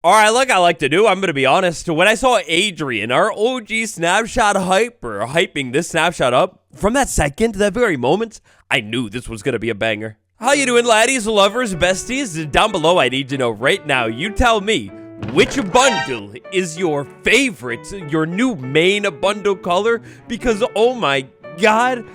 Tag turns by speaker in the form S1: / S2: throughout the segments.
S1: Alright, like I like to do, I'm gonna be honest. When I saw Adrian, our OG Snapshot hyper, hyping this snapshot up, from that second, that very moment, I knew this was gonna be a banger. How you doing, laddies, lovers, besties? Down below, I need to know right now, you tell me, which bundle is your favorite, your new main bundle color? Because, oh my god,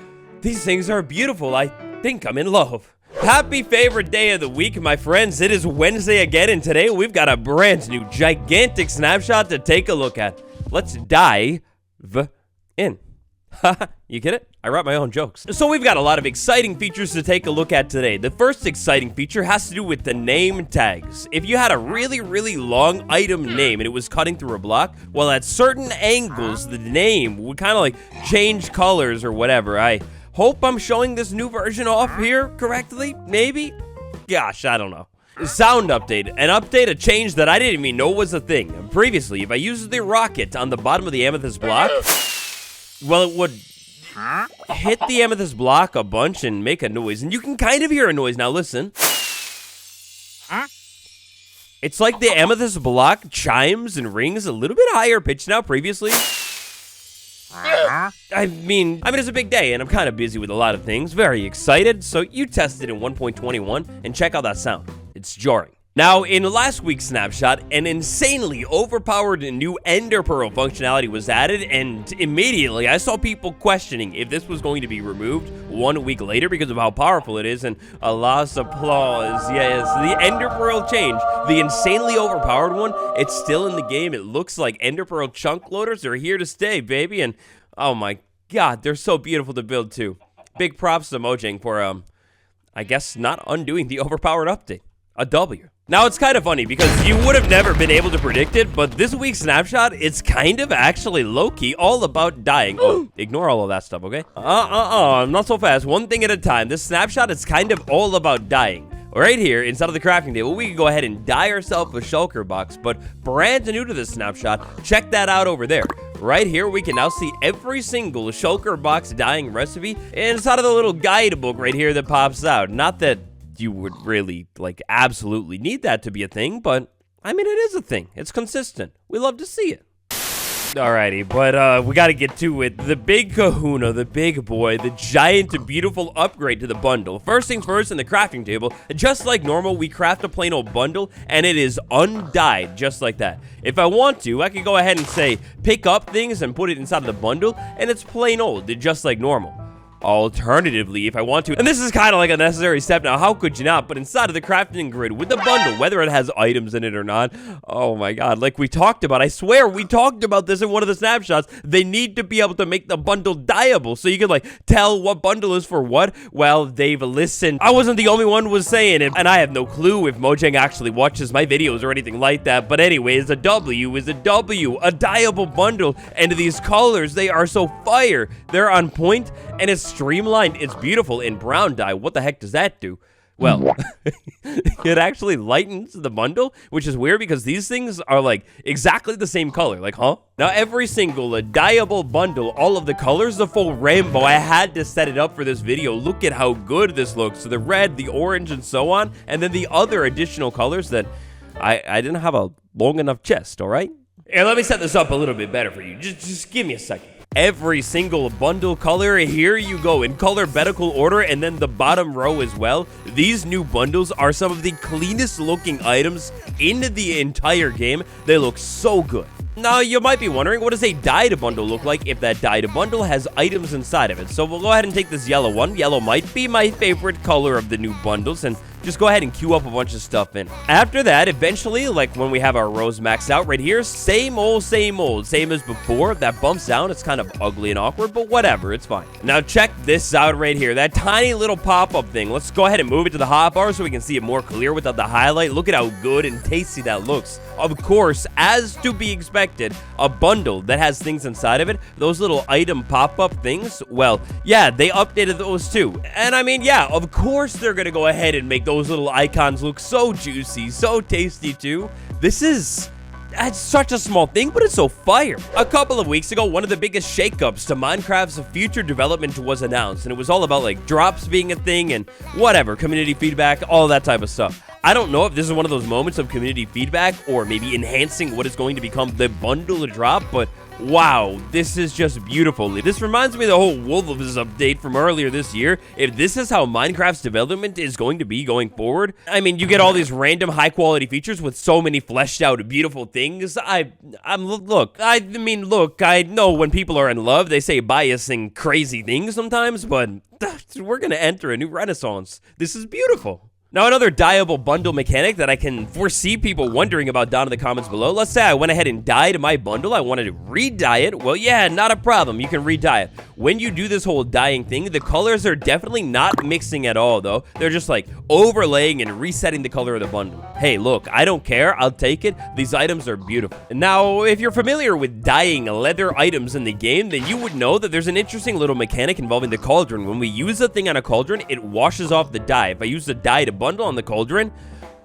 S1: these things are beautiful. I think I'm in love. Happy favorite day of the week, my friends. It is Wednesday again, and today we've got a brand new gigantic snapshot to take a look at. Let's dive in. You get it? I write my own jokes. So we've got a lot of exciting features to take a look at today. The first exciting feature has to do with the name tags. If you had a really long item name and it was cutting through a block, well, at certain angles, the name would kind of like change colors or whatever. I hope I'm showing this new version off here correctly, maybe? Gosh, I don't know. Sound update. An update, a change that I didn't even know was a thing. Previously, if I used the rocket on the bottom of the amethyst block, well, it would hit the amethyst block a bunch and make a noise. And you can kind of hear a noise. Now listen. It's like the amethyst block chimes and rings a little bit higher pitch now. Previously, I mean, it's a big day, and I'm kind of busy with a lot of things. Very excited. So you test it in 1.21 and check out that sound. It's jarring. Now, in last week's snapshot, an insanely overpowered new Ender Pearl functionality was added, and immediately I saw people questioning if this was going to be removed 1 week later because of how powerful it is, and alas, applause. Yes, the Ender Pearl change, the insanely overpowered one, it's still in the game. It looks like Ender Pearl chunk loaders are here to stay, baby, and oh my god, they're so beautiful to build too. Big props to Mojang for, I guess, not undoing the overpowered update. A W. Now, it's kind of funny because you would have never been able to predict it, but this week's snapshot, it's kind of actually low-key all about dying. Oh, ignore all of that stuff, okay? Not so fast. One thing at a time. This snapshot is kind of all about dying. Right here, inside of the crafting table, we can go ahead and dye ourselves a shulker box, but brand new to this snapshot, check that out over there. Right here, we can now see every single shulker box dyeing recipe inside of the little guidebook right here that pops out. Not that you would really, like, absolutely need that to be a thing, but, I mean, it is a thing. It's consistent. We love to see it. Alrighty, but, we gotta get to it. The big kahuna, the big boy, the giant, beautiful upgrade to the bundle. First things first, in the crafting table, just like normal, we craft a plain old bundle, and it is undyed, just like that. If I want to, I can go ahead and say, pick up things and put it inside of the bundle, and it's plain old, just like normal. Alternatively, if I want to, and this is kind of like a necessary step now, how could you not? But inside of the crafting grid with the bundle, whether it has items in it or not, oh my god, like we talked about, I swear we talked about this in one of the snapshots, they need to be able to make the bundle dyeable, so you can like tell what bundle is for what. Well, they've listened. I wasn't the only one who was saying it, and I have no clue if Mojang actually watches my videos or anything like that, but anyways, a W is a W, a dyeable bundle, and these colors, they are so fire. They're on point, and it's streamlined, it's beautiful in brown dye. What the heck does that do? Well, it actually lightens the bundle, which is weird because these things are like exactly the same color. Like, huh? Now, every single dyeable bundle, all of the colors, the full rainbow, I had to set it up for this video. Look at how good this looks. So the red, the orange, and so on. And then the other additional colors that I didn't have a long enough chest, all right? Here, let me set this up a little bit better for you. Just give me a second. Every single bundle color, here you go, in alphabetical order, and then the bottom row as well. These new bundles are some of the cleanest looking items in the entire game. They look so good. Now, you might be wondering, what does a dyed bundle look like if that dyed bundle has items inside of it? So we'll go ahead and take this yellow one. Yellow might be my favorite color of the new bundles, and just go ahead and queue up a bunch of stuff in. After that, eventually, like when we have our rows maxed out right here, same old, same as before. That bumps down, it's kind of ugly and awkward, but whatever, it's fine. Now check this out right here, that tiny little pop-up thing. Let's go ahead and move it to the hotbar so we can see it more clear without the highlight. Look at how good and tasty that looks. Of course, as to be expected, a bundle that has things inside of it, those little item pop-up things, well, yeah, they updated those too. And I mean, yeah, of course they're gonna go ahead and make those little icons look so juicy, so tasty too. That's such a small thing, but it's so fire. A couple of weeks ago, one of the biggest shakeups to Minecraft's future development was announced, and it was all about like drops being a thing and whatever, community feedback, all that type of stuff. I don't know if this is one of those moments of community feedback or maybe enhancing what is going to become the bundle drop, but wow, this is just beautiful. This reminds me of the whole Wolves update from earlier this year. If this is how Minecraft's development is going to be going forward, I mean, you get all these random high-quality features with so many fleshed-out, beautiful things. I know when people are in love, they say biasing crazy things sometimes, but we're gonna enter a new renaissance. This is beautiful. Now, another dyeable bundle mechanic that I can foresee people wondering about down in the comments below. Let's say I went ahead and dyed my bundle. I wanted to re-dye it. Well, yeah, not a problem. You can re-dye it. When you do this whole dyeing thing, the colors are definitely not mixing at all, though. They're just like overlaying and resetting the color of the bundle. Hey, look, I don't care. I'll take it. These items are beautiful. Now, if you're familiar with dyeing leather items in the game, then you would know that there's an interesting little mechanic involving the cauldron. When we use a thing on a cauldron, it washes off the dye. If I use the dye to bundle on the cauldron,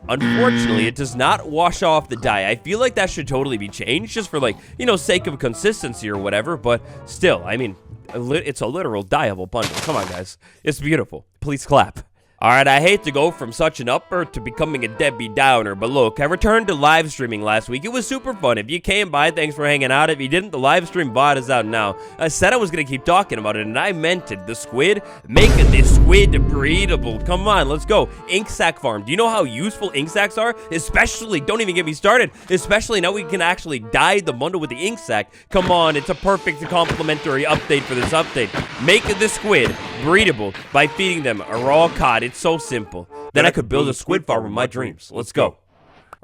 S1: unfortunately, it does not wash off the dye. I feel like that should totally be changed just for, like, you know, sake of consistency or whatever, but still, I mean, it's a literal dyeable bundle. Come on, guys. It's beautiful. Please clap. Alright, I hate to go from such an upper to becoming a Debbie Downer, but look, I returned to live streaming last week. It was super fun. If you came by, thanks for hanging out. If you didn't, the live stream bot is out now. I said I was going to keep talking about it, and I meant it. The squid, making the squid breedable. Come on, let's go. Ink sac farm. Do you know how useful ink sacs are? Especially, don't even get me started, especially now we can actually dye the bundle with the ink sac. Come on, it's a perfect complimentary update for this update. Make the squid breedable by feeding them a raw cod. It's so simple. Then I could build a squid farm in my dreams. Let's go.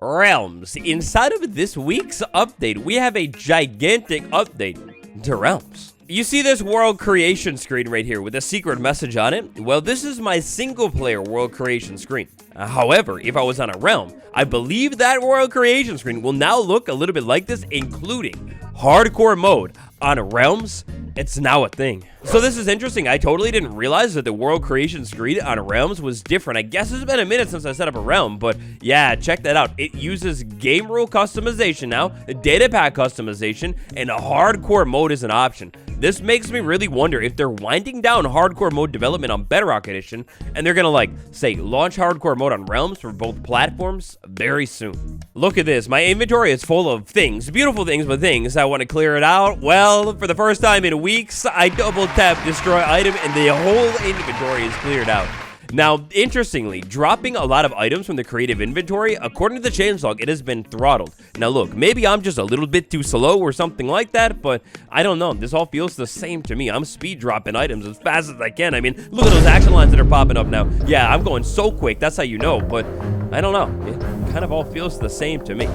S1: Realms. Inside of this week's update, we have a gigantic update to Realms. You see this world creation screen right here with a secret message on it? Well, this is my single player world creation screen. However, if I was on a realm, I believe that world creation screen will now look a little bit like this, including hardcore mode on realms. It's now a thing. So this is interesting. I totally didn't realize that the world creation screen on realms was different. I guess it's been a minute since I set up a realm, but yeah, check that out. It uses game rule customization now, data pack customization, and a hardcore mode is an option. This makes me really wonder if they're winding down hardcore mode development on Bedrock Edition, and they're gonna, like, say, launch hardcore mode on realms for both platforms very soon. Look at this. My inventory is full of things, beautiful things, but things. I want to clear it out. Well, for the first time in weeks, I double tap destroy item, and the whole inventory is cleared out. Now, interestingly, dropping a lot of items from the creative inventory, according to the changelog, it has been throttled. Now look, maybe I'm just a little bit too slow or something like that, but I don't know. This all feels the same to me. I'm speed dropping items as fast as I can. I mean, look at those action lines that are popping up now. Yeah, I'm going so quick, that's how you know, but I don't know. It kind of all feels the same to me.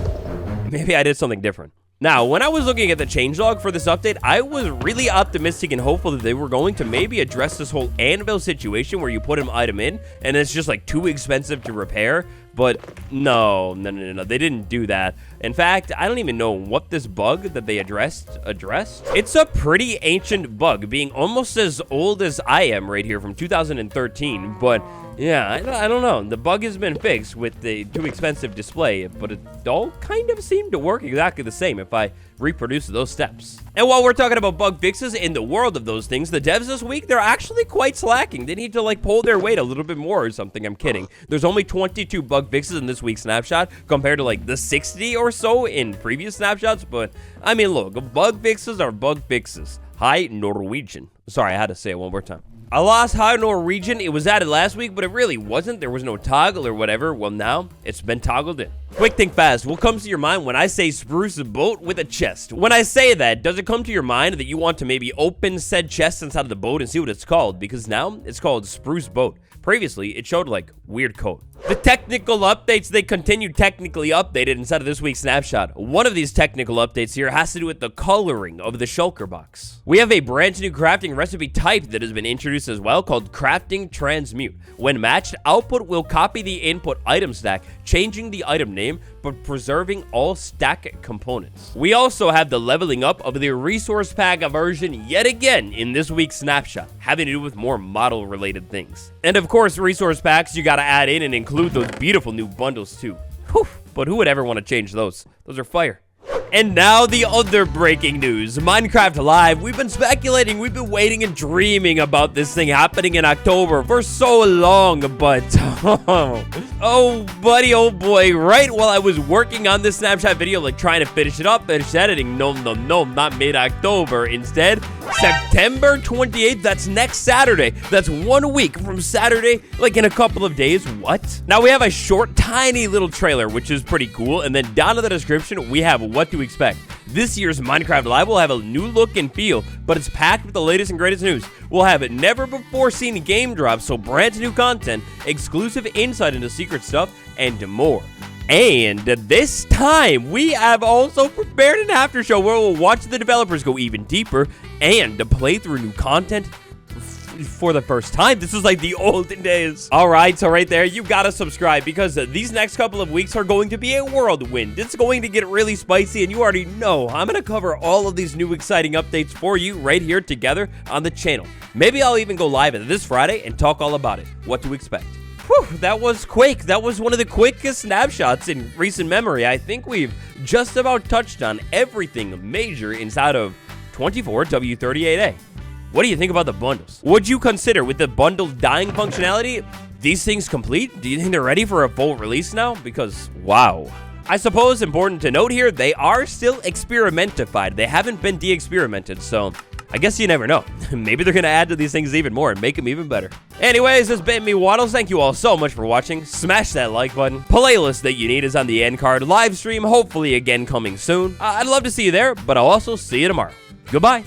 S1: Maybe I did something different. Now, when I was looking at the changelog for this update, I was really optimistic and hopeful that they were going to maybe address this whole anvil situation where you put an item in and it's just like too expensive to repair. But no, they didn't do that. In fact, I don't even know what this bug that they addressed. It's a pretty ancient bug, being almost as old as I am right here from 2013. But yeah, I don't know. The bug has been fixed with the too expensive display, but it all kind of seemed to work exactly the same if I reproduce those steps. And while we're talking about bug fixes in the world of those things, the devs this week, they're actually quite slacking. They need to, like, pull their weight a little bit more or something. I'm kidding. There's only 22 bug fixes in this week's snapshot compared to, like, the 60 or so in previous snapshots. But I mean, look, bug fixes are bug fixes. Hi, Norwegian. Sorry, I had to say it one more time. I lost High Norwegian. It was added last week, but it really wasn't. There was no toggle or whatever. Well, now it's been toggled in. Quick think fast. What comes to your mind when I say spruce boat with a chest? When I say that, does it come to your mind that you want to maybe open said chest inside of the boat and see what it's called? Because now it's called spruce boat. Previously, it showed, like, weird code. The technical updates, they continue technically updated inside of this week's snapshot. One of these technical updates here has to do with the coloring of the shulker box. We have a brand new crafting recipe type that has been introduced as well called crafting transmute. When matched, output will copy the input item stack, changing the item name, but preserving all stack components. We also have the leveling up of the resource pack version yet again in this week's snapshot, having to do with more model related things. And of course, resource packs, you gotta add in and include those beautiful new bundles too. Whew, but who would ever want to change those? Those are fire. And now the other breaking news. Minecraft Live. We've been speculating, we've been waiting and dreaming about this thing happening in October for so long, but oh buddy, oh boy, right while I was working on this Snapchat video, like trying to finish it up, finish editing, no, not mid-October. Instead, September 28th, that's next Saturday. That's 1 week from Saturday, like in a couple of days. What? Now we have a short, tiny little trailer, which is pretty cool, and then down in the description, we have what to expect. This year's Minecraft Live will have a new look and feel, but it's packed with the latest and greatest news. We'll have never-before-seen game drops, so brand new content, exclusive insight into secret stuff, and more. And this time, we have also prepared an after show where we'll watch the developers go even deeper and to play through new content for the first time. This is like the olden days. All right, so right there, you gotta subscribe because these next couple of weeks are going to be a whirlwind. It's going to get really spicy, and you already know I'm gonna cover all of these new exciting updates for you right here together on the channel. Maybe I'll even go live this Friday and talk all about it. What to expect. Whew, that was quick. That was one of the quickest snapshots in recent memory. I think we've just about touched on everything major inside of 24w38a. What do you think about the bundles? Would you consider, with the bundle dying functionality, these things complete? Do you think they're ready for a full release now? Because, wow. I suppose important to note here, they are still experimentified. They haven't been de-experimented, so I guess you never know. Maybe they're going to add to these things even more and make them even better. Anyways, this has been me, Waddles. Thank you all so much for watching. Smash that like button. Playlist that you need is on the end card. Live stream, hopefully again coming soon. I'd love to see you there, but I'll also see you tomorrow. Goodbye.